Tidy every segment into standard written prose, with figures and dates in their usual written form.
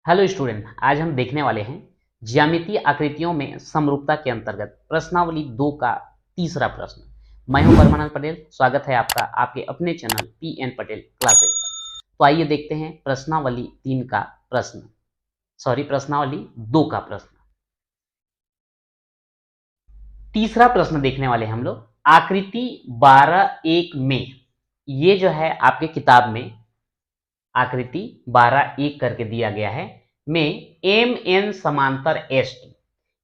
Hello student, आज हम देखने वाले हैं ज्यामितीय आकृतियों में समरूपता के अंतर्गत प्रश्नावली 2 का तीसरा प्रश्न। मैं हूं परमानंद पटेल। स्वागत है आपका आपके अपने चैनल पीएन पटेल क्लासेस पर। तो आइए देखते हैं प्रश्नावली 3 का प्रश्न, प्रश्नावली 2 का प्रश्न। तीसरा प्रश्न देखने वाले हम लोग आकृति 12.1 में, ये जो है आपके किताब में आकृति 12.1 करके दिया गया है में एम एन समांतर एस टी,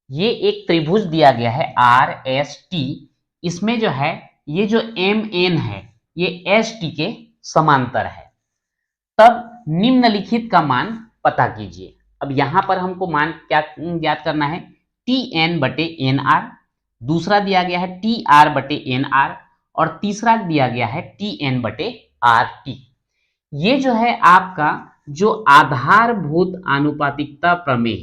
ये एक त्रिभुज दिया गया है आर एस टी। इसमें जो है ये जो एम एन है ये एस टी के समांतर है। तब निम्नलिखित का मान पता कीजिए। अब यहां पर हमको मान क्या ज्ञात करना है, टी एन बटे एन आर, दूसरा दिया गया है टी आर बटे एन आर, और तीसरा दिया गया है टी एन बटे आर टी। ये जो है आपका जो आधारभूत आनुपातिकता प्रमेय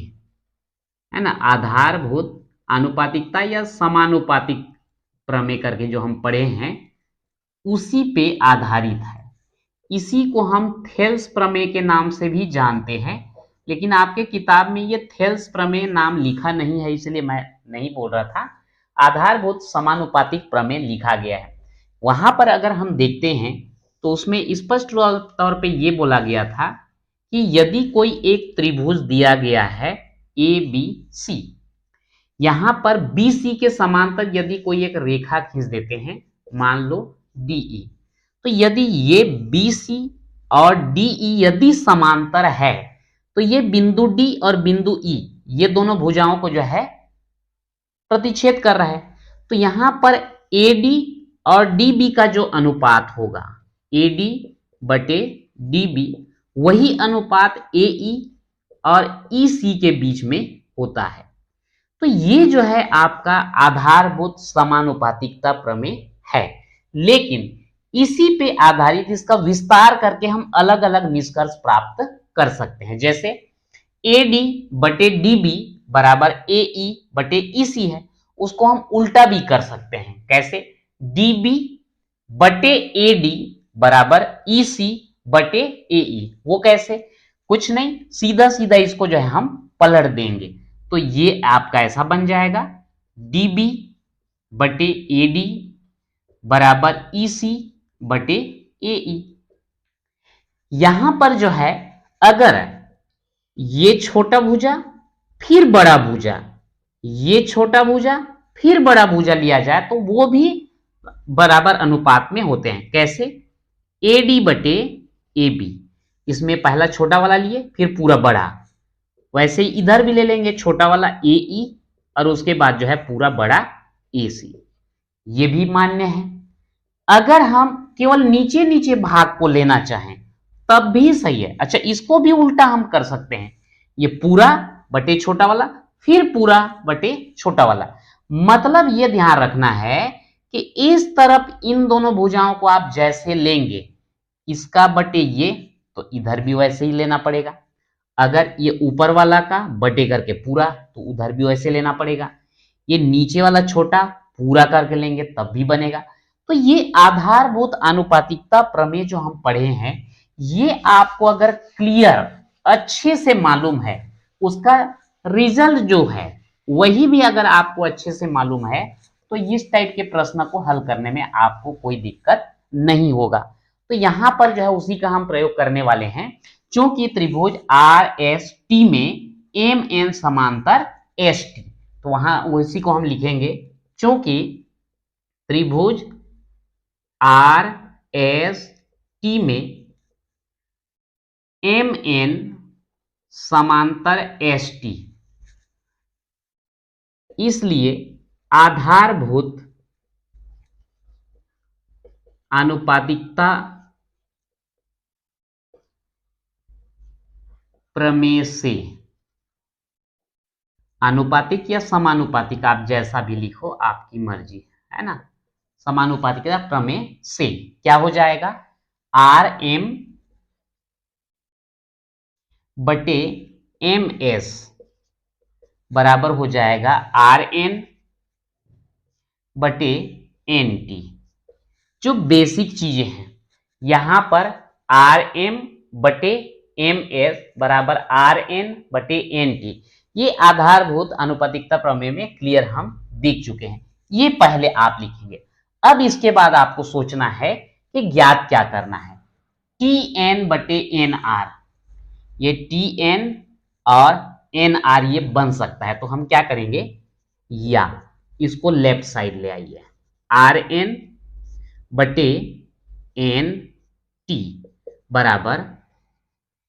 है ना, आधारभूत आनुपातिकता या समानुपातिक प्रमेय करके जो हम पढ़े हैं उसी पे आधारित है। इसी को हम थेल्स प्रमेय के नाम से भी जानते हैं, लेकिन आपके किताब में ये थेल्स प्रमेय नाम लिखा नहीं है, इसलिए मैं नहीं बोल रहा था। आधारभूत समानुपातिक प्रमेय लिखा गया है। वहां पर अगर हम देखते हैं तो उसमें स्पष्ट तौर पे ये बोला गया था कि यदि कोई एक त्रिभुज दिया गया है ए बी सी, यहां पर बी सी के समांतर यदि कोई एक रेखा खींच देते हैं, मान लो डी ई, तो यदि ये बी सी और डी ई यदि समांतर है तो ये बिंदु डी और बिंदु ई ये दोनों भुजाओं को जो है प्रतिच्छेद कर रहा है। तो यहां पर ए डी और डी बी का जो अनुपात होगा, ए डी बटे डी बी, वही अनुपात ए ई और ई सी के बीच में होता है। तो ये जो है आपका आधारभूत समानुपातिकता प्रमेय है, लेकिन इसी पे आधारित इसका विस्तार करके हम अलग अलग निष्कर्ष प्राप्त कर सकते हैं। जैसे ए डी बटे डी बी बराबर ए ई बटे ई सी है, उसको हम उल्टा भी कर सकते हैं। कैसे? डी बी बटे ए डी बराबर ई सी बटे ए ई। वो कैसे? कुछ नहीं, सीधा सीधा इसको जो है हम पलट देंगे, तो ये आपका ऐसा बन जाएगा डी बी बटे ए डी बराबर ई सी बटे ए ई। यहां पर जो है अगर ये छोटा भुजा फिर बड़ा भुजा, ये छोटा भुजा फिर बड़ा भुजा लिया जाए तो वो भी बराबर अनुपात में होते हैं। कैसे? ए डी बटे ए बी, इसमें पहला छोटा वाला लिए फिर पूरा बड़ा, वैसे ही इधर भी ले लेंगे छोटा वाला ए ई और उसके बाद जो है पूरा बड़ा ए सी, ये भी मान्य है। अगर हम केवल नीचे नीचे भाग को लेना चाहें तब भी सही है। अच्छा, इसको भी उल्टा हम कर सकते हैं, ये पूरा बटे छोटा वाला फिर पूरा बटे छोटा वाला। मतलब ये ध्यान रखना है कि इस तरफ इन दोनों भुजाओं को आप जैसे लेंगे, इसका बटे ये, तो इधर भी वैसे ही लेना पड़ेगा। अगर ये ऊपर वाला का बटे करके पूरा, तो उधर भी वैसे लेना पड़ेगा। ये नीचे वाला छोटा पूरा करके लेंगे तब भी बनेगा। तो ये आधारभूत आनुपातिकता प्रमेय जो हम पढ़े हैं, ये आपको अगर क्लियर अच्छे से मालूम है, उसका रिजल्ट जो है वही भी अगर आपको अच्छे से मालूम है, तो इस टाइप के प्रश्न को हल करने में आपको कोई दिक्कत नहीं होगा। तो यहां पर जो है उसी का हम प्रयोग करने वाले हैं। क्योंकि त्रिभुज आर एस टी में एम एन समांतर एस टी, तो वहां उसी को हम लिखेंगे। क्योंकि त्रिभुज आर एस टी में एम एन समांतर एस टी, इसलिए आधारभूत आनुपातिकता प्रमेय से, आनुपातिक या समानुपातिक आप जैसा भी लिखो आपकी मर्जी है ना, समानुपातिकता प्रमेय से क्या हो जाएगा, आर एम बटे एम एस बराबर हो जाएगा आर एन बटे एन टी। जो बेसिक चीजें हैं, यहां पर आर एम बटे एम एस बराबर आर एन बटे एन टी। ये आधारभूत अनुपातिकता प्रमेय में क्लियर हम देख चुके हैं। ये पहले आप लिखेंगे। अब इसके बाद आपको सोचना है कि ज्ञात क्या करना है। टी एन बटे एन आर, ये टी एन और एन आर ये बन सकता है, तो हम क्या करेंगे, या इसको लेफ्ट साइड ले आइए। आर एन बटे एन टी बराबर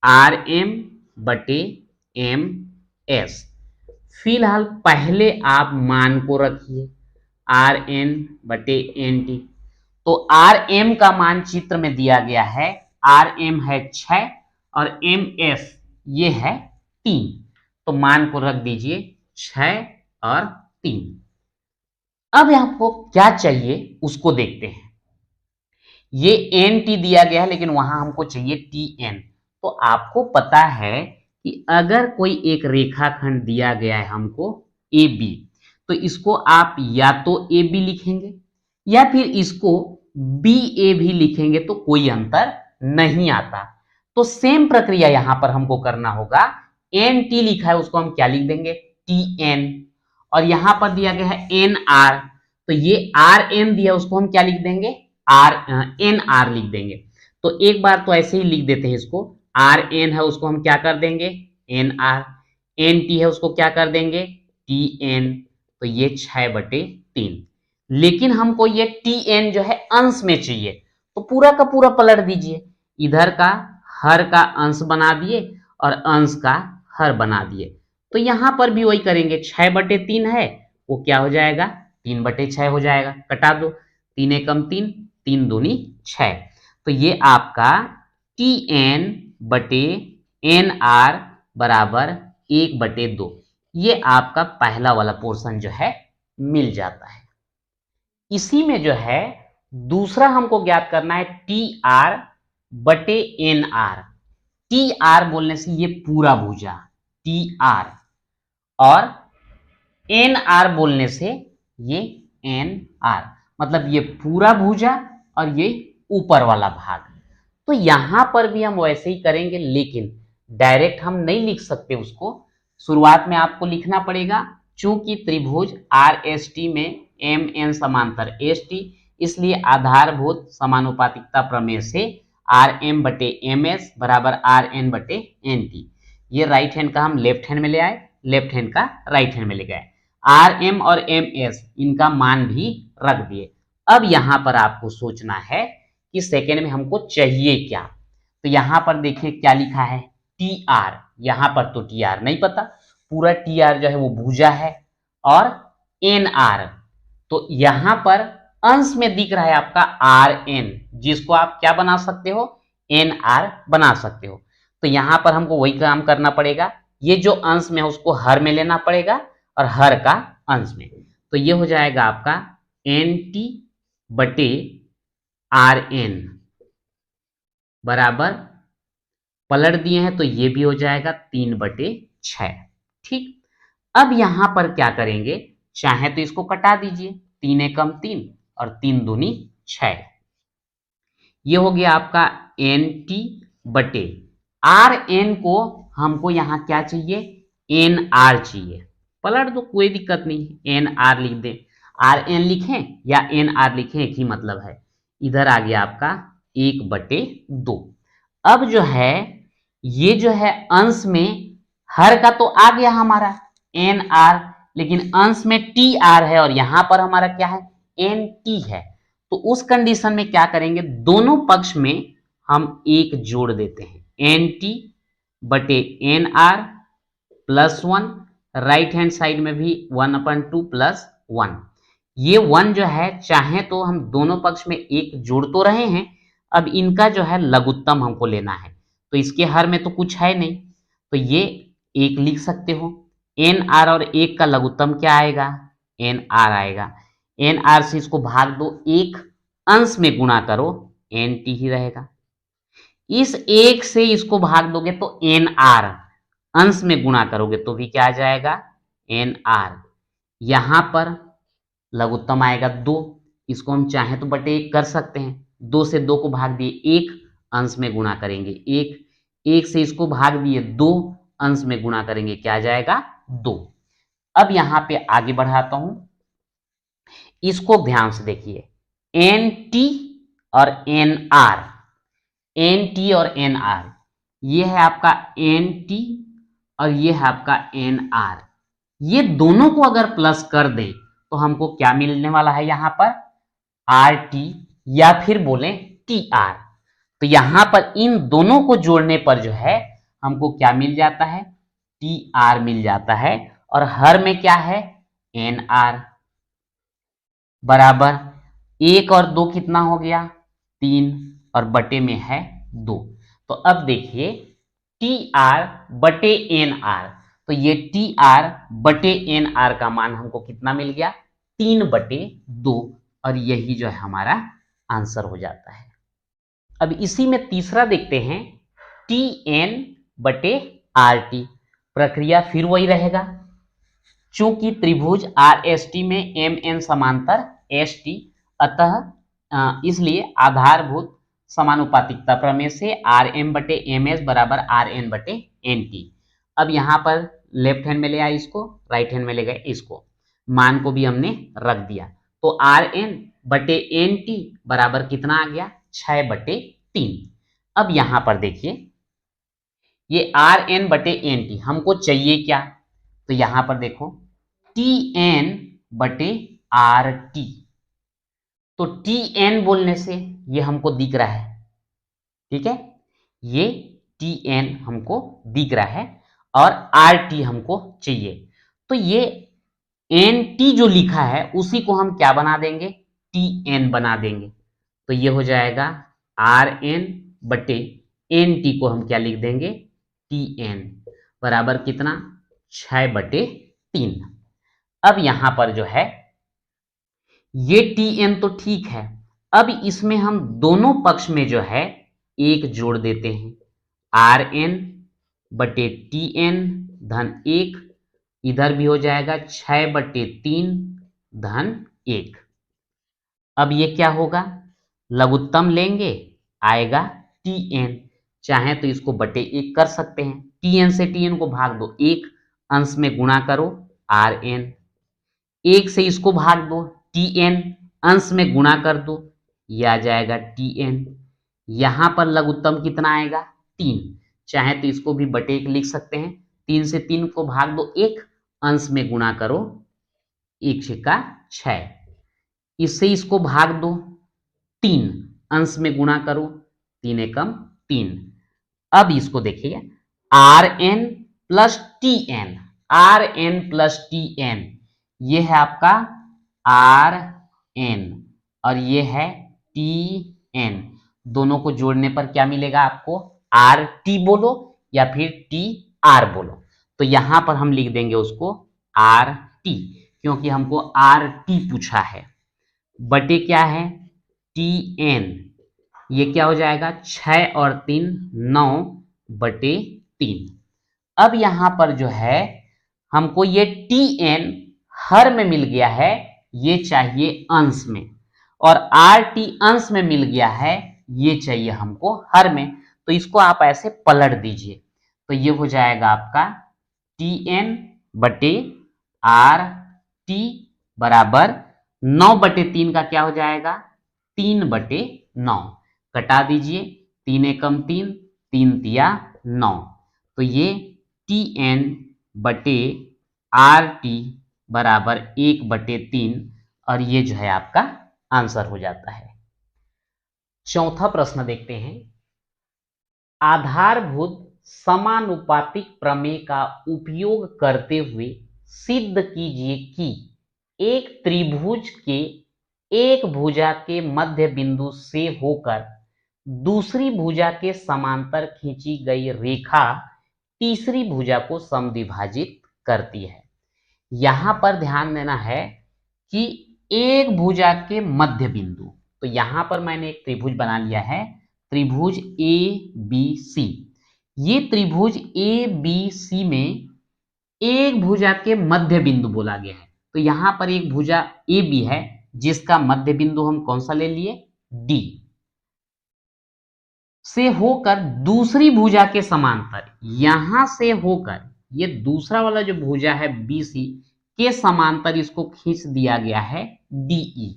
आर एम बटे एम एस। फिलहाल पहले आप मान को रखिए आर एन बटे एन टी। तो आर एम का मान चित्र में दिया गया है, आर एम है 6 और एम एस ये है 3, तो मान को रख दीजिए 6 और 3। अब आपको क्या चाहिए उसको देखते हैं। ये एन टी दिया गया है लेकिन वहां हमको चाहिए टी एन। तो आपको पता है कि अगर कोई एक रेखाखंड दिया गया है हमको ए बी, तो इसको आप या तो ए बी लिखेंगे या फिर इसको बी ए भी लिखेंगे, तो कोई अंतर नहीं आता। तो सेम प्रक्रिया यहां पर हमको करना होगा। एन टी लिखा है उसको हम क्या लिख देंगे, टी एन, और यहां पर दिया गया है एन आर, तो ये आर एन दिया उसको हम क्या लिख देंगे, आर एन आर लिख देंगे। तो एक बार तो ऐसे ही लिख देते हैं इसको, आर एन है उसको हम क्या कर देंगे, एन आर, एन टी है उसको क्या कर देंगे, टी एन, तो ये 6/3। लेकिन हमको ये टी एन जो है अंश में चाहिए, तो पूरा का पूरा पलट दीजिए, इधर का हर का अंश बना दिए और अंश का हर बना दिए। तो यहां पर भी वही करेंगे, 6/3 है वो क्या हो जाएगा, 3/6 हो जाएगा, कटा दो, 3 एकम 3, 3 दूनी 6। तो ये आपका टी एन बटे एन आर बराबर 1/2, ये आपका पहला वाला पोर्शन जो है मिल जाता है। इसी में जो है दूसरा हमको ज्ञात करना है टी आर बटे एन आर। टी आर बोलने से ये पूरा भुजा टी आर, और एन आर बोलने से ये एन आर, मतलब ये पूरा भुजा और ये ऊपर वाला भाग। तो यहां पर भी हम वैसे ही करेंगे, लेकिन डायरेक्ट हम नहीं लिख सकते उसको, शुरुआत में आपको लिखना पड़ेगा। चूंकि त्रिभुज आर एस टी में एम एन समांतर एस टी, इसलिए आधारभूत समानुपातिकता प्रमेय से आर एम बटे एम एस बराबर आर एन बटे एन टी, ये राइट हैंड का हम लेफ्ट हैंड में ले आए, लेफ्ट हैंड का राइट हैंड में ले गए। आर एम और एम एस इनका मान भी रख दिए। अब यहां पर आपको सोचना है कि सेकेंड में हमको चाहिए क्या। तो यहां पर देखिए क्या लिखा है, टी आर, यहां पर तो टी आर नहीं पता, पूरा टी आर जो है वो भुजा है, और एन आर, तो यहां पर अंश में दिख रहा है आपका आर एन, जिसको आप क्या बना सकते हो, एन आर बना सकते हो। तो यहां पर हमको वही काम करना पड़ेगा, ये जो अंश में है उसको हर में लेना पड़ेगा और हर का अंश में, तो ये हो जाएगा आपका एन टी बटे आर एन बराबर, पलट दिए हैं तो ये भी हो जाएगा 3/6। ठीक, अब यहां पर क्या करेंगे, चाहे तो इसको कटा दीजिए, 3 एकम 3 और 3 दूनी 6, ये हो गया आपका एन टी बटे आर एन को हमको यहां क्या चाहिए, एन आर चाहिए, पलट दो कोई दिक्कत नहीं, एन आर लिख दें, आर एन लिखें या एन आर लिखें एक ही मतलब है। इधर आ गया आपका 1/2। अब जो है ये जो है अंश में हर का तो आ गया हमारा एन आर, लेकिन अंश में टी आर है और यहां पर हमारा क्या है, एन टी है। तो उस कंडीशन में क्या करेंगे, दोनों पक्ष में हम एक जोड़ देते हैं, एन टी बटे N R plus 1, right hand side में भी 1/2 प्लस 1। ये 1 जो है चाहे तो हम दोनों पक्ष में एक जोड़ तो रहे हैं, अब इनका जो है लघुत्तम हमको लेना है, तो इसके हर में तो कुछ है नहीं, तो ये 1 लिख सकते हो। एन आर और 1 का लघुत्तम क्या आएगा, एन आर आएगा। एन आर से इसको भाग दो, 1 अंश में गुणा करो, एन टी ही रहेगा। इस 1 से इसको भाग दोगे तो एन आर, अंश में गुणा करोगे तो भी क्या आ जाएगा, एन आर। यहां पर लघुत्तम आएगा 2, इसको हम चाहे तो बटे 1 कर सकते हैं, 2 से 2 को भाग दिए 1, अंश में गुणा करेंगे 1, 1 से इसको भाग दिए, 2 अंश में गुणा करेंगे, क्या आ जाएगा 2। अब यहां पे आगे बढ़ाता हूं, इसको ध्यान से देखिए, एन टी और एन आर, एन टी और एन आर, ये है आपका एन टी और ये है आपका एन आर। ये दोनों को अगर प्लस कर दें तो हमको क्या मिलने वाला है यहां पर, आर टी या फिर बोलें टी आर। तो यहां पर इन दोनों को जोड़ने पर जो है हमको क्या मिल जाता है, टी आर मिल जाता है। और हर में क्या है, एन आर बराबर 1 और 2 कितना हो गया, 3 और बटे में है 2। तो अब देखिए टी आर बटे एन आर, तो ये टी आर बटे एन आर का मान हमको कितना मिल गया, 3/2, और यही जो है हमारा आंसर हो जाता है। अब इसी में तीसरा देखते हैं, टी एन बटे आर टी, प्रक्रिया फिर वही रहेगा। चूंकि त्रिभुज आर एस टी में एम एन समांतर एस टी, अतः इसलिए आधारभूत समानुपातिकता प्रमेय से आर एम बटे एम एस बराबर आर एन बटे एन टी। अब यहां पर लेफ्ट हैंड में ले आए इसको, राइट हैंड में ले गए इसको, मान को भी हमने रख दिया। तो आर एन बटे एन टी बराबर कितना आ गया, 6/3। अब यहां पर देखिए ये आर एन बटे एन टी हमको चाहिए क्या, तो यहां पर देखो टी एन बटे आर टी, तो टी एन बोलने से ये हमको दिख रहा है, ठीक है, ये टी एन हमको दिख रहा है और आर टी हमको चाहिए। तो ये एन टी जो लिखा है उसी को हम क्या बना देंगे, टी एन बना देंगे। तो ये हो जाएगा आर एन बटे एन टी को हम क्या लिख देंगे, टी एन बराबर कितना, 6/3। अब यहां पर जो है ये टी एन तो ठीक है, अब इसमें हम दोनों पक्ष में जो है एक जोड़ देते हैं, आर एन बटे टी एन धन 1, इधर भी हो जाएगा 6/3 धन 1। अब ये क्या होगा, लघुत्तम लेंगे, आएगा टी एन, चाहे तो इसको बटे 1 कर सकते हैं, टी एन से टी एन को भाग दो, 1 अंश में गुणा करो आर एन, 1 से इसको भाग दो, टी एन अंश में गुणा कर दो, यह आ जाएगा टी एन। यहां पर लघुत्तम कितना आएगा, 3, चाहे तो इसको भी बटे 1 लिख सकते हैं, 3 से 3 को भाग दो, 1 अंश में गुणा करो, 1 छक्का 6, इससे इसको भाग दो, 3 अंश में गुणा करो, 3 एकम 3। अब इसको देखिए R N plus T N, R N plus T N, ये है आपका आर एन और ये है टी एन, दोनों को जोड़ने पर क्या मिलेगा आपको, आर टी बोलो या फिर टी आर बोलो। तो यहां पर हम लिख देंगे उसको आर टी, क्योंकि हमको आर टी पूछा है, बटे क्या है टी एन, ये क्या हो जाएगा 6 और 3 9/3। अब यहां पर जो है हमको ये टी एन हर में मिल गया है, ये चाहिए अंश में, और आर टी अंश में मिल गया है, ये चाहिए हमको हर में। तो इसको आप ऐसे पलट दीजिए, तो ये हो जाएगा आपका टी एन बटे आर टी बराबर 9/3 का क्या हो जाएगा, 3/9, कटा दीजिए, 3 एकम 3, 3 तिया 9, तो ये टी एन बटे आर टी बराबर 1/3, और ये जो है आपका आंसर हो जाता है। चौथा प्रश्न देखते हैं, आधारभूत समानुपातिक प्रमेय का उपयोग करते हुए सिद्ध कीजिए कि एक त्रिभुज के एक भुजा के मध्य बिंदु से होकर दूसरी भुजा के समांतर खींची गई रेखा तीसरी भुजा को समद्विभाजित करती है। यहां पर ध्यान देना है कि एक भुजा के मध्य बिंदु, तो यहां पर मैंने एक त्रिभुज बना लिया है, त्रिभुज ए बी सी। ये त्रिभुज ए बी सी में एक भुजा के मध्य बिंदु बोला गया है, तो यहां पर एक भुजा ए बी है जिसका मध्य बिंदु हम कौन सा ले लिए, डी। से होकर दूसरी भुजा के समांतर, यहां से होकर ये दूसरा वाला जो भुजा है BC के समांतर इसको खींच दिया गया है DE।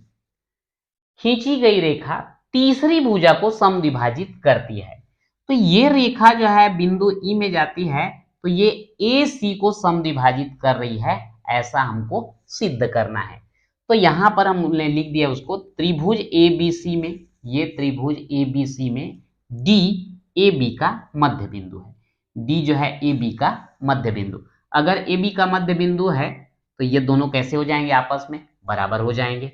खींची गई रेखा तीसरी भुजा को समद्विभाजित करती है। तो ये रेखा जो है बिंदु E में जाती है, तो ये AC को समद्विभाजित कर रही है, ऐसा हमको सिद्ध करना है। तो यहां पर हमने लिख दिया उसको त्रिभुज ABC में, ये त्रिभुज ABC में D AB का मध्य बिंदु है। D जो है AB का मध्य बिंदु, अगर AB का मध्य बिंदु है तो ये दोनों कैसे हो जाएंगे, आपस में बराबर हो जाएंगे।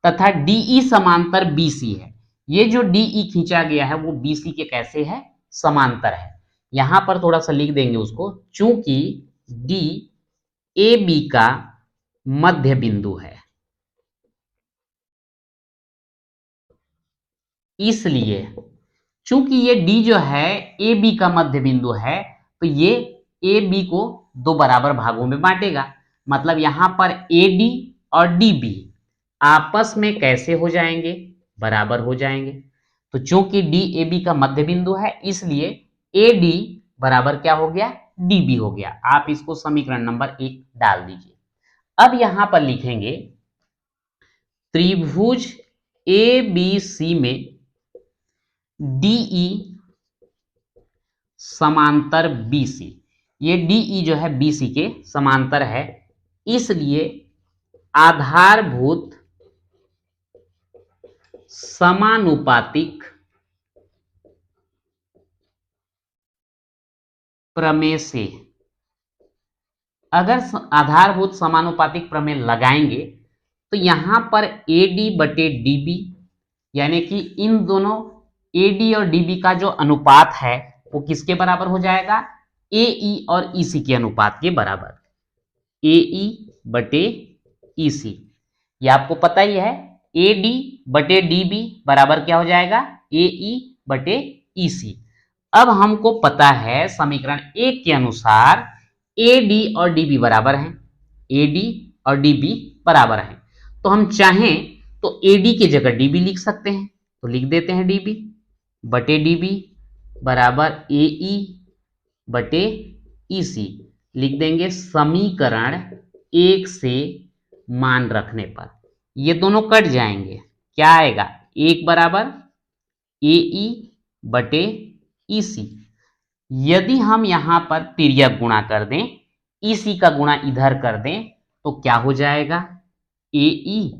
तथा DE समांतर BC है, ये जो DE खींचा गया है वो BC के कैसे है, समांतर है। यहां पर थोड़ा सा लिख देंगे उसको, चूंकि D AB का मध्य बिंदु है, इसलिए चूंकि ये D जो है AB का मध्य बिंदु है, तो ये AB को दो बराबर भागों में बांटेगा। मतलब यहां पर AD और DB आपस में कैसे हो जाएंगे, बराबर हो जाएंगे। तो चूंकि DAB का मध्य बिंदु है, इसलिए AD बराबर क्या हो गया, DB हो गया। आप इसको समीकरण नंबर 1 डाल दीजिए। अब यहां पर लिखेंगे त्रिभुज ABC में DE समांतर BC, ये DE जो है BC के समांतर है, इसलिए आधारभूत समानुपातिक प्रमेय से, अगर आधारभूत समानुपातिक प्रमेय लगाएंगे तो यहां पर AD बटे DB, यानी कि इन दोनों AD और DB का जो अनुपात है वो किसके बराबर हो जाएगा, AE और EC के अनुपात के बराबर। AE बटे EC, ये आपको पता ही है, AD बटे DB बराबर क्या हो जाएगा, AE बटे EC। अब हमको पता है समीकरण 1 के अनुसार AD और DB बराबर हैं, AD और DB बराबर हैं। तो हम चाहें तो AD की जगह DB लिख सकते हैं, तो लिख देते हैं DB बटे DB बराबर AE बटे EC, लिख देंगे समीकरण 1 से मान रखने पर ये दोनों कट जाएंगे, क्या आएगा, 1 बराबर AE बटे EC। यदि हम यहां पर तिर्यक गुणा कर दें, EC का गुणा इधर कर दें, तो क्या हो जाएगा, AE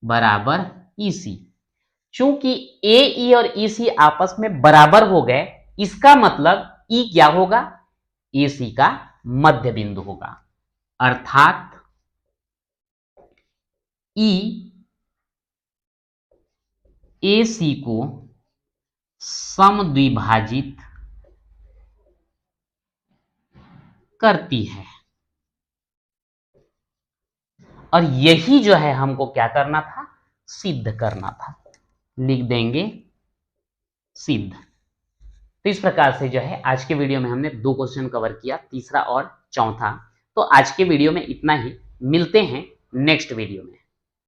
बराबर EC। चूंकि AE और EC आपस में बराबर हो गए, इसका मतलब E क्या होगा, AC का मध्य बिंदु होगा, अर्थात E AC को समद्विभाजित करती है। और यही जो है हमको क्या करना था, सिद्ध करना था, लिख देंगे सिद्ध। तो इस प्रकार से जो है आज के वीडियो में हमने 2 क्वेश्चन कवर किया, तीसरा और चौथा। तो आज के वीडियो में इतना ही, मिलते हैं नेक्स्ट वीडियो में।